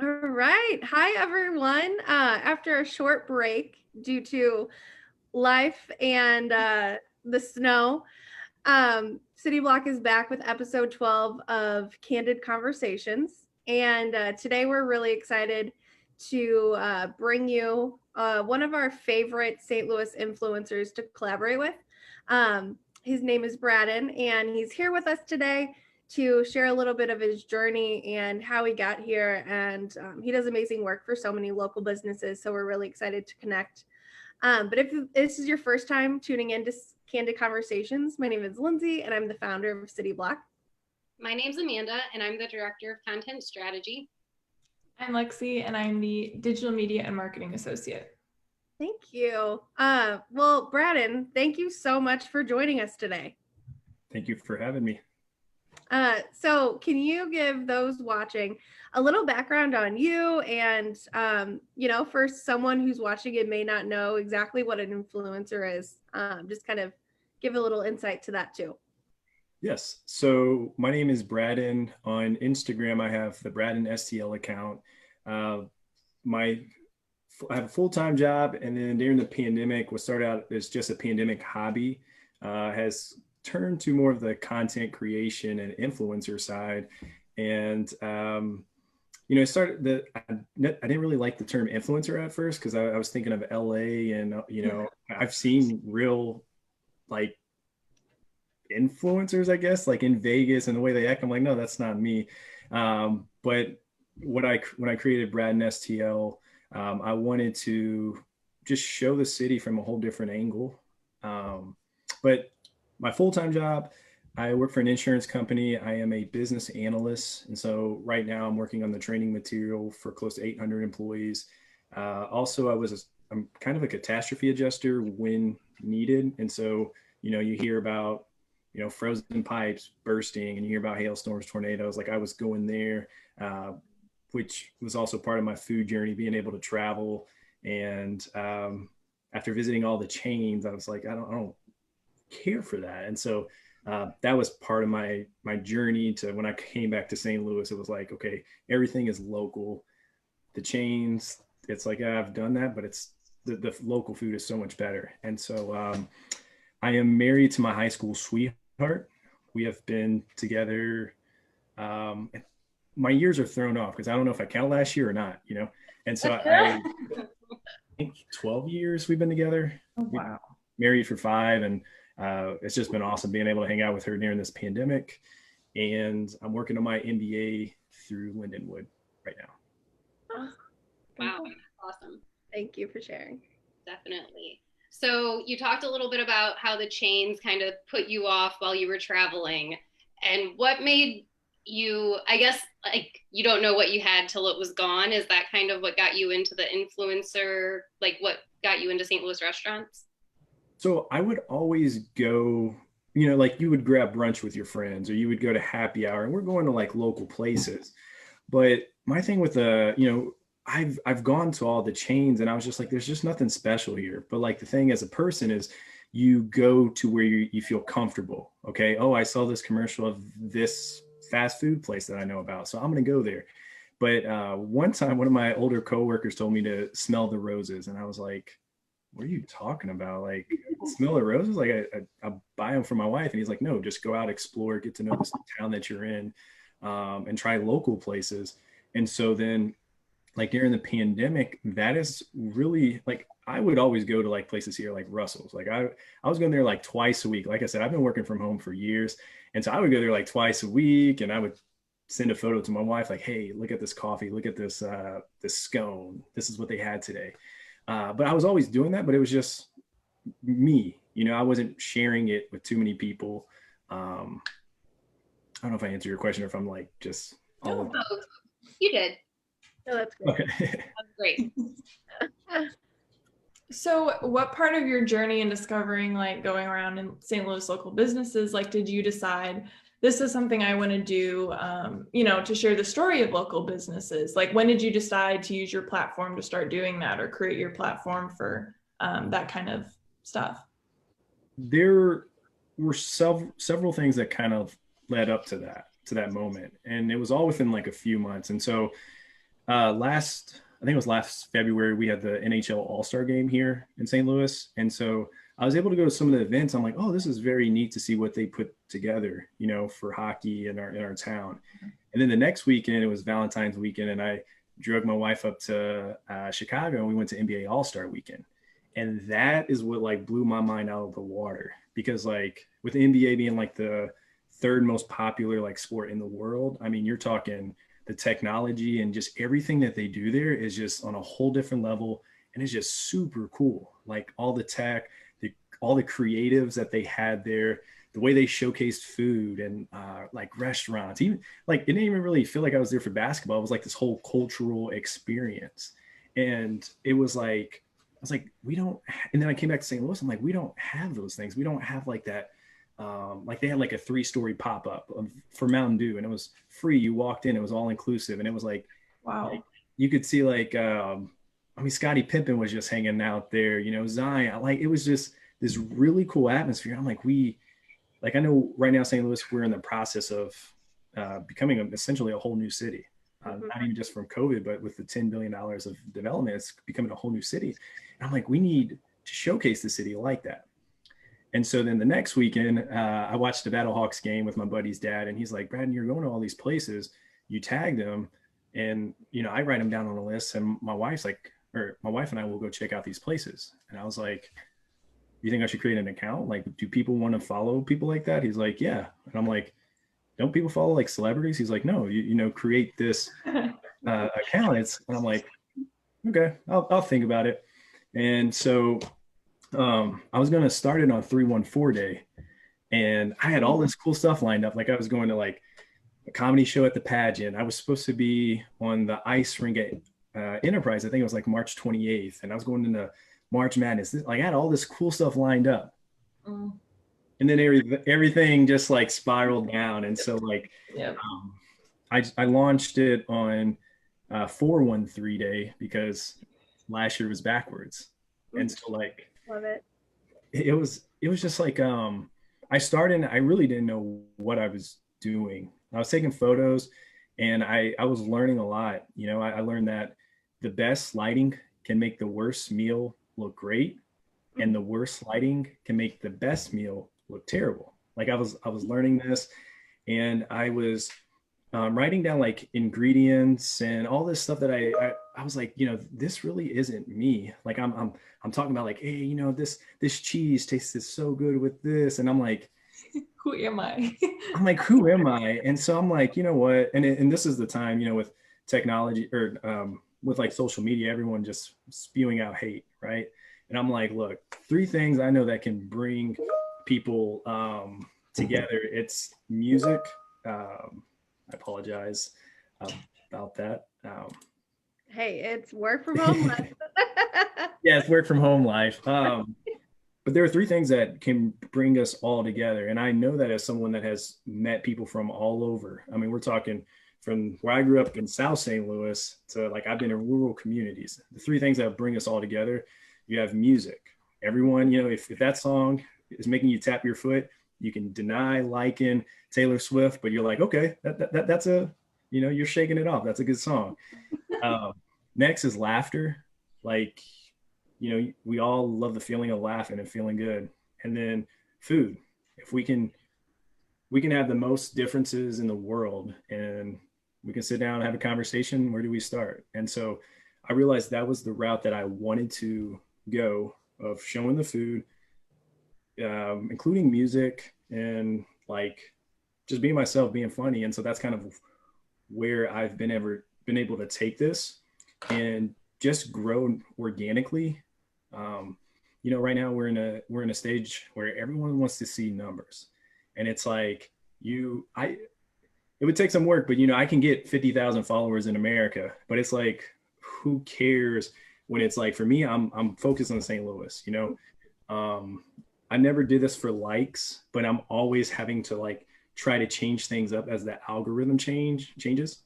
All right. Hi, everyone. After a short break due to life and the snow, City Block is back with episode 12 of Candid Conversations. And today we're really excited to bring you one of our favorite St. Louis influencers to collaborate with. His name is Braden, and he's here with us today to share a little bit of his journey and how he got here. And he does amazing work for so many local businesses. So we're really excited to connect. But if this is your first time tuning in to Candid Conversations, my name is Lindsay, and I'm the founder of City Block. My name's Amanda, and I'm the Director of Content Strategy. I'm Lexi, and I'm the Digital Media and Marketing Associate. Thank you. Well, Braden, thank you so much for joining us today. Thank you for having me. So can you give those watching a little background on you and, for someone who's watching and may not know exactly what an influencer is, just kind of give a little insight to that too. Yes. So my name is Braden. On Instagram, I have the BradenSTL account. I have a full-time job, and then during the pandemic, what started out as just a pandemic hobby has turned to more of the content creation and influencer side. And, it started that I didn't really like the term influencer at first because I was thinking of LA and, I've seen real like influencers, I guess, like in Vegas and the way they act. I'm like, no, that's not me. But when I created BradenSTL, I wanted to just show the city from a whole different angle. But my full-time job, I work for an insurance company. I am a business analyst. And so right now I'm working on the training material for close to 800 employees. Also, I'm kind of a catastrophe adjuster when needed. And so, you hear about, frozen pipes bursting, and you hear about hailstorms, tornadoes. Like I was going there, which was also part of my food journey, being able to travel. And after visiting all the chains, I was like, I don't care for that. And so that was part of my journey to when I came back to St. Louis. It was like, okay, everything is local. The chains, it's like, yeah, I've done that, but it's the local food is so much better. And so I am married to my high school sweetheart. We have been together. My years are thrown off because I don't know if I count last year or not, And so I think 12 years we've been together. Oh, wow. Married for 5, and it's just been awesome being able to hang out with her during this pandemic. And I'm working on my MBA through Lindenwood right now. Wow, awesome. Thank you for sharing. Definitely. So you talked a little bit about how the chains kind of put you off while you were traveling, and what made you, I guess, like you don't know what you had till it was gone. Is that kind of what got you into the influencer, like what got you into St. Louis restaurants? So I would always go, like you would grab brunch with your friends, or you would go to happy hour, and we're going to like local places. But my thing with I've gone to all the chains, and I was just like, there's just nothing special here. But like the thing as a person is you go to where you feel comfortable. Okay. Oh, I saw this commercial of this fast food place that I know about, so I'm going to go there. But one time, one of my older coworkers told me to smell the roses. And I was like, what are you talking about? Like, smell the roses? Like I buy them for my wife. And he's like, no, just go out, explore, get to know this town that you're in, and try local places. And so then like during the pandemic, that is really like, I would always go to like places here like Russell's. Like I was going there like twice a week. Like I said, I've been working from home for years. And so I would go there like twice a week, and I would send a photo to my wife, like, hey, look at this coffee, look at this, this scone. This is what they had today. But I was always doing that, but it was just me, I wasn't sharing it with too many people. I don't know if I answered your question or if I'm like just all of that. You did. No, that's great. Okay. That's great. So what part of your journey in discovering, like going around in St. Louis local businesses, like did you decide this is something I want to do, to share the story of local businesses? Like when did you decide to use your platform to start doing that, or create your platform for that kind of stuff? There were several things that kind of led up to that moment. And it was all within like a few months. And so I think it was last February, we had the NHL All-Star game here in St. Louis. And so I was able to go to some of the events. I'm like, oh, this is very neat to see what they put together, you know, for hockey in our town. And then the next weekend, it was Valentine's weekend, and I drug my wife up to Chicago, and we went to NBA All-Star weekend. And that is what like blew my mind out of the water, because like with the NBA being like the third most popular like sport in the world, I mean, you're talking the technology and just everything that they do there is just on a whole different level, and it's just super cool. Like all the tech, all the creatives that they had there, the way they showcased food and like restaurants. Even like it didn't even really feel like I was there for basketball. It was like this whole cultural experience, and it was like I was like, we don't. And then I came back to St. Louis. I'm like, we don't have those things. We don't have like that. Like they had like a 3-story pop up for Mountain Dew, and it was free. You walked in, it was all inclusive, and it was like Wow. you could see like I mean, Scottie Pippen was just hanging out there, you know, Zion. Like it was just this really cool atmosphere. I'm like, I know right now St. Louis, we're in the process of becoming essentially a whole new city. Mhm. Not even just from COVID, but with the $10 billion of development, it's becoming a whole new city. And I'm like, we need to showcase the city like that. And so then the next weekend, I watched the Battlehawks game with my buddy's dad, and he's like, "Braden, you're going to all these places. You tag them, and you know I write them down on a list." And my wife's like, or my wife and I will go check out these places. And I was like, "You think I should create an account? Like, do people want to follow people like that?" He's like, "Yeah." And I'm like, "Don't people follow like celebrities?" He's like, "No, you know, create this account." And I'm like, "Okay, I'll think about it." And so I was gonna start it on 314 day, and I had all this cool stuff lined up. Like I was going to like a comedy show at the pageant. I was supposed to be on the ice rink at Enterprise. I think it was like March 28th, and I was going into March Madness. Like I had all this cool stuff lined up, Mm, and then everything just like spiraled down. And so like yep. I launched it on 413 day because last year was backwards, and Mm, so like love it. it was just like I started, I really didn't know what I was doing. I was taking photos, and I was learning a lot. You know, I learned that the best lighting can make the worst meal look great, and Mhm. the worst lighting can make the best meal look terrible. Like I was learning this, and I was writing down like ingredients and all this stuff that I was like, you know, this really isn't me. Like I'm talking about like, hey, you know, this cheese tastes so good with this, and Who am I? I'm like, who am I? And so I'm like, you know what? And this is the time, you know, with technology or with like social media, everyone just spewing out hate, right? And I'm like, look, 3 things I know that can bring people together. It's music. I apologize about that. Hey, it's work from home. Yeah, it's work from home life. But there are 3 things that can bring us all together. And I know that as someone that has met people from all over. I mean, we're talking from where I grew up in South St. Louis to like I've been in rural communities. The 3 things that bring us all together, you have music. Everyone, you know, if that song is making you tap your foot, you can deny liking Taylor Swift, but you're like, okay, that's a, you know, you're shaking it off. That's a good song. Um, Next is laughter. Like, you know, we all love the feeling of laughing and feeling good. And then food. If we can have the most differences in the world, and we can sit down and have a conversation, where do we start? And so I realized that was the route that I wanted to go, of showing the food, including music, and like just being myself, being funny. And so that's kind of where I've been able to take this and just grow organically. Um, you know, right now we're in a stage where everyone wants to see numbers, and it's like I it would take some work, but you know I can get 50,000 followers in America, but it's like who cares when it's like for me I'm focused on St. Louis. You know, um, I never did this for likes, but I'm always having to like try to change things up as the algorithm changes.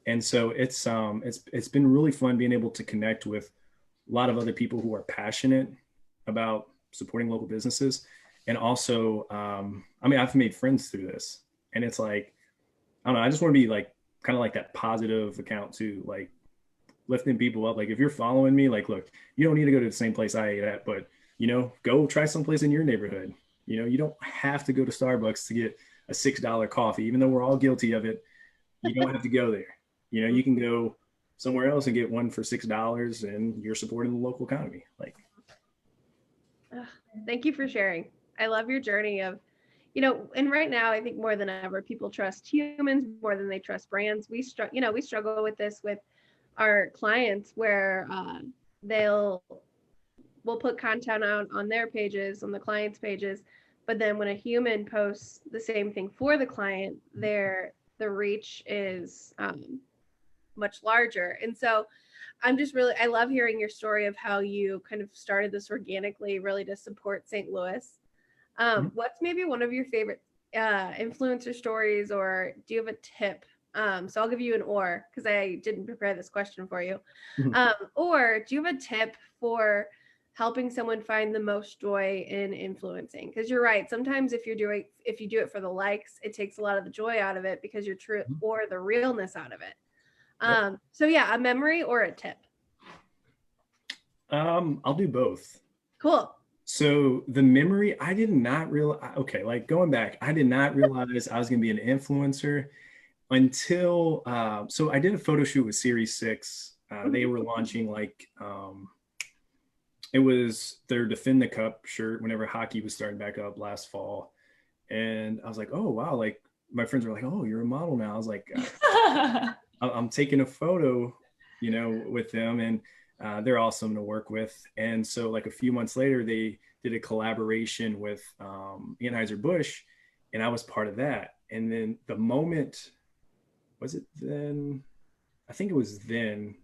And so it's been really fun being able to connect with a lot of other people who are passionate about supporting local businesses. And also I mean I've made friends through this, and it's like I don't know, I just want to be like kind of like that positive account too. Like lifting people up. Like if you're following me, like, look, you don't need to go to the same place I ate at, but go try someplace in your neighborhood. You don't have to go to Starbucks to get a $6 coffee, even though we're all guilty of it. You don't have to go there. You can go somewhere else and get one for $6 and you're supporting the local economy. Like, thank you for sharing. I love your journey of, and right now I think more than ever, people trust humans more than they trust brands. We struggle with this with our clients where we'll put content out on their pages, on the client's pages, but then when a human posts the same thing for the client, the reach is much larger. And so I love hearing your story of how you kind of started this organically, really to support St. Louis. What's maybe one of your favorite influencer stories, or do you have a tip? So I'll give you an or, because I didn't prepare this question for you. Or do you have a tip for helping someone find the most joy in influencing? Because you're right. Sometimes if you do it for the likes, it takes a lot of the joy out of it because you're true, or the realness out of it. So yeah, a memory or a tip? I'll do both. Cool. So the memory, I did not realize, okay, like going back, I did not realize I was going to be an influencer until, so I did a photo shoot with Series 6. They were launching it was their Defend the Cup shirt whenever hockey was starting back up last fall. And I was like, oh, wow. Like my friends were like, oh, you're a model now. I was like, I'm taking a photo, with them, and they're awesome to work with. And so like a few months later, they did a collaboration with Anheuser-Busch, and I was part of that. And then the moment, was it then? I think it was then.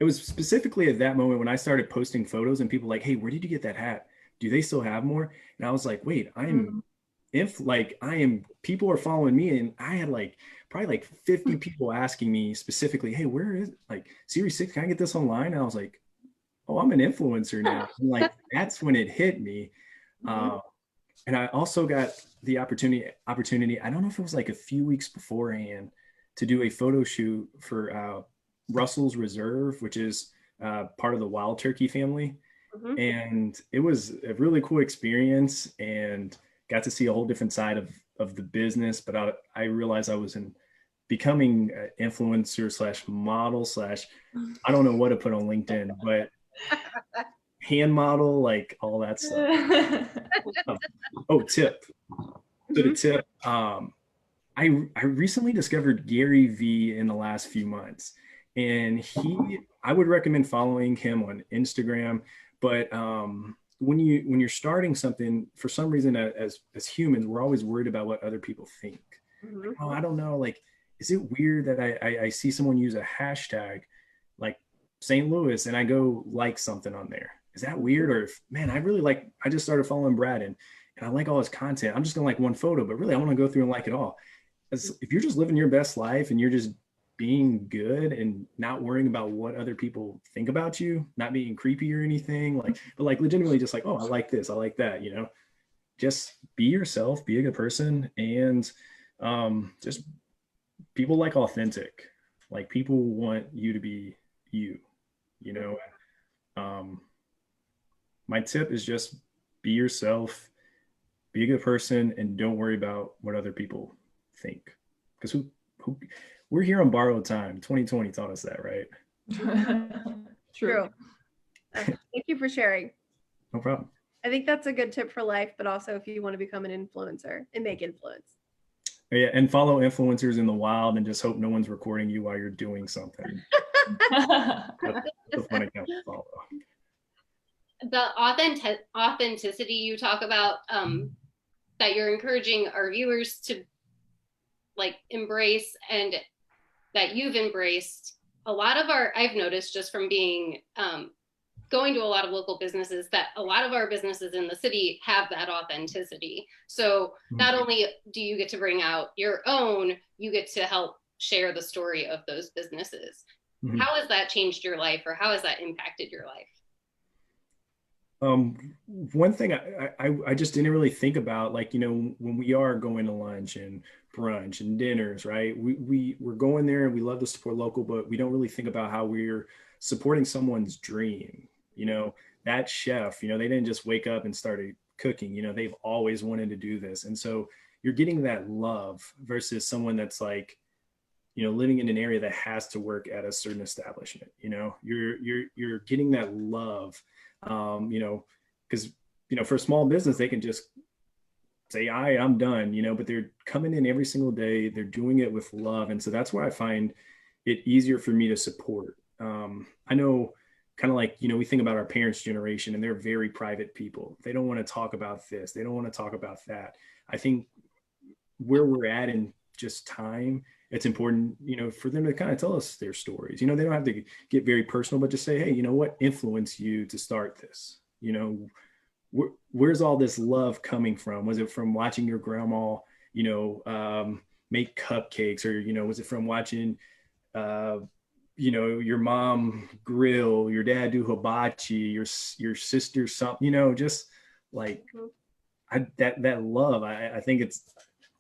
It was specifically at that moment when I started posting photos and people like, hey, where did you get that hat? Do they still have more? And I was like, wait, people are following me, and I had probably 50 people asking me specifically, hey, where is Series 6? Can I get this online? And I was like, oh, I'm an influencer now. And that's when it hit me. And I also got the opportunity. I don't know if it was like a few weeks beforehand, to do a photo shoot for Russell's Reserve, which is part of the wild turkey family. And it was a really cool experience, and got to see a whole different side of the business. But I realized I was becoming an influencer / model / I don't know what to put on LinkedIn, but hand model, like all that stuff. Tip. So the tip, I recently discovered Gary V in the last few months, and I would recommend following him on Instagram. But when you're starting something, for some reason, as humans, we're always worried about what other people think. Oh, I don't know. Like, is it weird that I see someone use a hashtag like St. Louis and I go like something on there? Is that weird? Or I just started following Braden and I like all his content. I'm just gonna like one photo, but really I want to go through and like it all. If you're just living your best life and you're just being good and not worrying about what other people think about you, not being creepy or anything, but legitimately just like, oh, I like this, I like that, just be yourself, be a good person. And just people like authentic, like people want you to be you. My tip is just be yourself, be a good person, and don't worry about what other people think, because we're here on borrowed time. 2020 taught us that, right? True. Thank you for sharing. No problem. I think that's a good tip for life, but also if you want to become an influencer and make influence. Yeah, and follow influencers in the wild and just hope no one's recording you while you're doing something. That's a fun account to follow. The authenticity you talk about, that you're encouraging our viewers to embrace, and that you've embraced, I've noticed just from being going to a lot of local businesses, that a lot of our businesses in the city have that authenticity. So not only do you get to bring out your own, you get to help share the story of those businesses. How has that changed your life, or how has that impacted your life? One thing I just didn't really think about, when we are going to lunch and brunch and dinners, right? We're going there and we love to support local, but we don't really think about how we're supporting someone's dream. You know, that chef, you know, they didn't just wake up and started cooking, you know, they've always wanted to do this. And so you're getting that love versus someone that's like, you know, living in an area that has to work at a certain establishment. You know, you're getting that love. You know, because, you know, for a small business, they can just say, I'm done, you know, but they're coming in every single day. They're doing it with love. And so that's where I find it easier for me to support. I know, kind of like, you know, we think about our parents' generation and they're very private people. They don't want to talk about this. They don't want to talk about that. I think where we're at in just time, it's important, you know, for them to kind of tell us their stories. You know, they don't have to get very personal, but just say, hey, you know, what influenced you to start this? You know, where's all this love coming from? Was it from watching your grandma, you know, make cupcakes, or, you know, was it from watching, you know, your mom grill, your dad do hibachi, your sister something, you know, just like that love. I think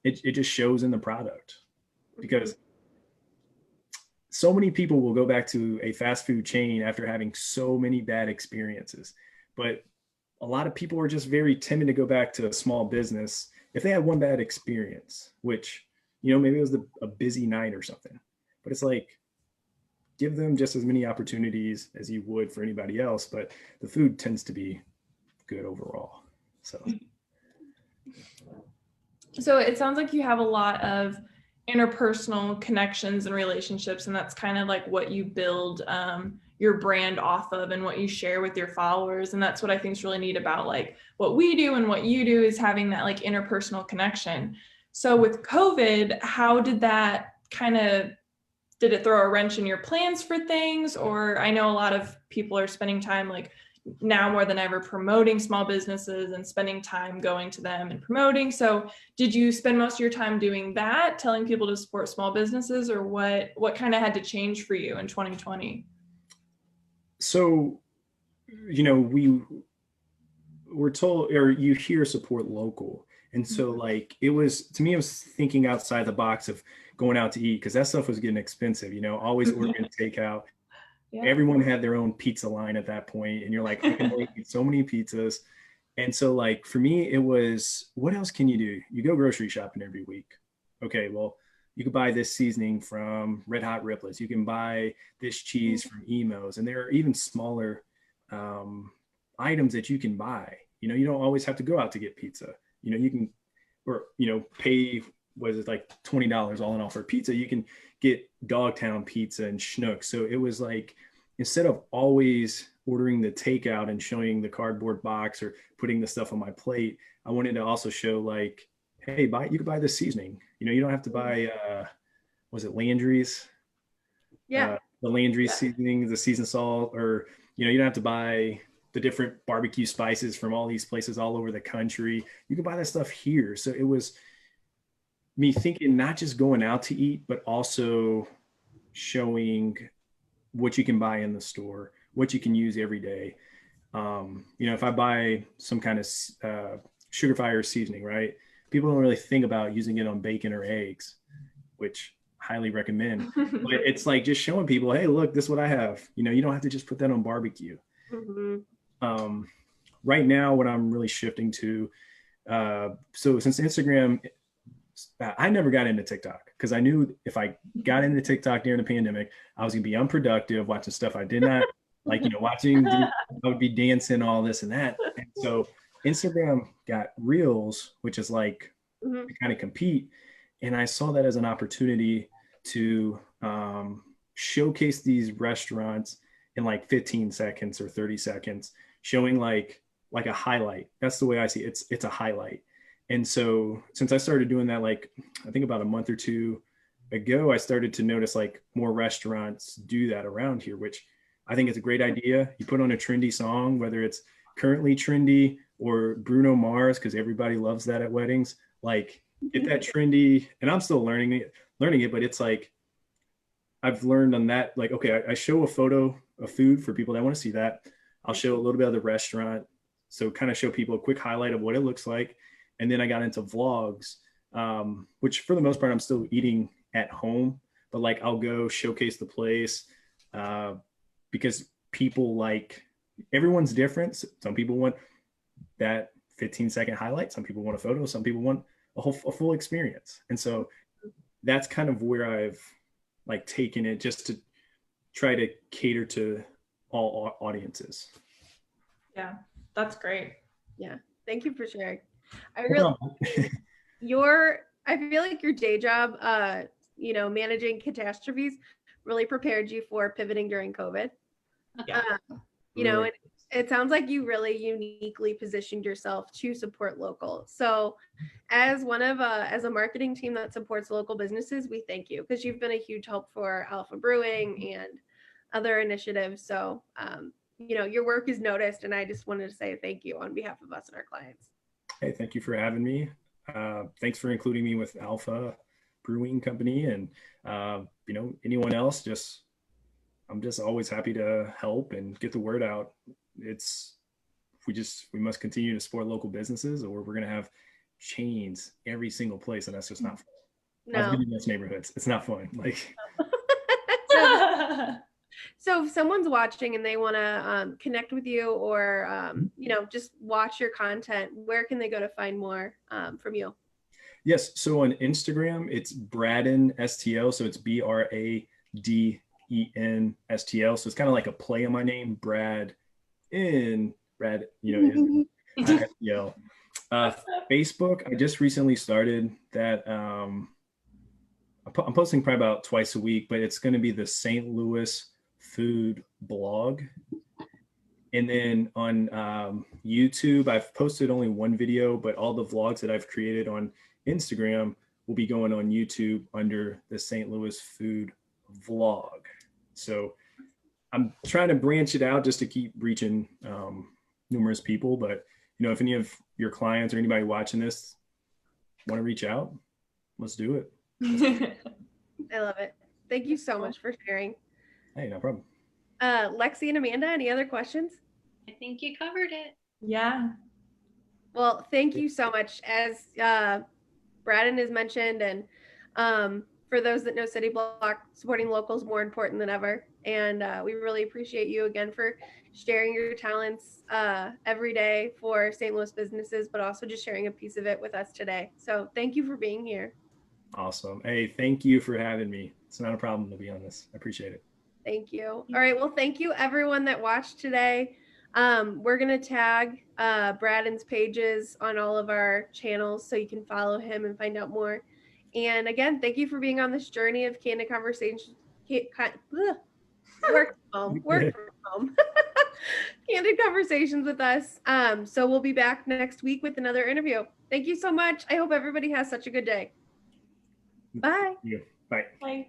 it just shows in the product, because so many people will go back to a fast food chain after having so many bad experiences, but a lot of people are just very timid to go back to a small business if they had one bad experience, which, you know, maybe it was a busy night or something. But it's like, give them just as many opportunities as you would for anybody else, but the food tends to be good overall. So it sounds like you have a lot of interpersonal connections and relationships, and that's kind of like what you build your brand off of and what you share with your followers. And that's what I think is really neat about like what we do and what you do, is having that like interpersonal connection. So with COVID, how did that did it throw a wrench in your plans for things? Or I know a lot of people are spending time like now more than ever promoting small businesses and spending time going to them and promoting. So did you spend most of your time doing that, telling people to support small businesses, or what kind of had to change for you in 2020? So, you know, we're told, or you hear support local. And so like, it was, to me, it was thinking outside the box of going out to eat, because that stuff was getting expensive, you know, always ordering takeout. Yeah. Everyone had their own pizza line at that point, and you're like, I can only eat so many pizzas. And so like, for me, it was, what else can you do? You go grocery shopping every week. Okay, well, you could buy this seasoning from Red Hot Riplets. You can buy this cheese from Emo's. And there are even smaller items that you can buy. You know, you don't always have to go out to get pizza. You know, you can, or, you know, pay, was it like $20 all in all for pizza? You can get Dogtown pizza and Schnucks. So it was like, instead of always ordering the takeout and showing the cardboard box or putting the stuff on my plate, I wanted to also show like, hey, you can buy this seasoning. You know, you don't have to buy, was it Landry's? Yeah. The Landry's seasoning, the seasoned salt, or, you know, you don't have to buy the different barbecue spices from all these places all over the country. You can buy that stuff here. So it was me thinking, not just going out to eat, but also showing what you can buy in the store, what you can use every day. You know, if I buy some kind of sugar fire seasoning, right? People don't really think about using it on bacon or eggs, which I highly recommend. But it's like just showing people, hey, look, this is what I have. You know, you don't have to just put that on barbecue. Right now, what I'm really shifting to, so since Instagram, I never got into TikTok because I knew if I got into TikTok during the pandemic, I was gonna be unproductive, watching stuff I did not like, you know, I would be dancing, all this and that. And so Instagram got Reels, which is like to kind of compete. And I saw that as an opportunity to showcase these restaurants in like 15 seconds or 30 seconds, showing like a highlight. That's the way I see it. It's a highlight. And so since I started doing that, like I think about a month or two ago, I started to notice like more restaurants do that around here, which I think it's a great idea. You put on a trendy song, whether it's currently trendy or Bruno Mars, because everybody loves that at weddings. Like get that trendy, and I'm still learning it, but it's like I've learned on that. Like, okay, I show a photo of food for people that want to see that. I'll show a little bit of the restaurant. So kind of show people a quick highlight of what it looks like. And then I got into vlogs which for the most part, I'm still eating at home, but like I'll go showcase the place uh, because people like everyone's different. Some people want that 15-second highlight. Some people want a photo. Some people want a full experience. And so that's kind of where I've like taken it just to try to cater to all audiences. Yeah, that's great. Yeah. Thank you for sharing. I No really problem. I feel like your day job, managing catastrophes really prepared you for pivoting during COVID. Yeah. Really? It sounds like you really uniquely positioned yourself to support local. So as as a marketing team that supports local businesses, we thank you because you've been a huge help for Alpha Brewing and other initiatives. So, your work is noticed, and I just wanted to say thank you on behalf of us and our clients. Hey, thank you for having me. Thanks for including me with Alpha Brewing Company, and anyone else. I'm just always happy to help and get the word out. We must continue to support local businesses, or we're gonna have chains every single place, and that's just not fun. I've been in those neighborhoods. It's not fun. Like, so if someone's watching and they want to connect with you or just watch your content, where can they go to find more from you? yes. So on Instagram, it's BradenSTL. So it's BradenSTL. So it's kind of like a play on my name, Brad in Brad, STL. Facebook, I just recently started that. I'm posting probably about twice a week, but it's going to be the St. Louis food blog. And then on YouTube, I've posted only one video, but all the vlogs that I've created on Instagram will be going on YouTube under the St. Louis food vlog. So I'm trying to branch it out just to keep reaching numerous people. But if any of your clients or anybody watching this want to reach out, let's do it. I love it. Thank you so much for sharing. Hey, no problem. Lexi and Amanda, any other questions? I think you covered it. Yeah. Well, thank you so much. As Braden has mentioned, and for those that know City Block, supporting local is more important than ever. And we really appreciate you again for sharing your talents every day for St. Louis businesses, but also just sharing a piece of it with us today. So thank you for being here. Awesome. Hey, thank you for having me. It's not a problem to be on this. I appreciate it. Thank you. All right. Well, thank you everyone that watched today. We're going to tag Braden's pages on all of our channels so you can follow him and find out more. And again, thank you for being on this journey of candid conversations. Work from home. Candid conversations with us. So we'll be back next week with another interview. Thank you so much. I hope everybody has such a good day. Bye. Yeah. Bye. Bye.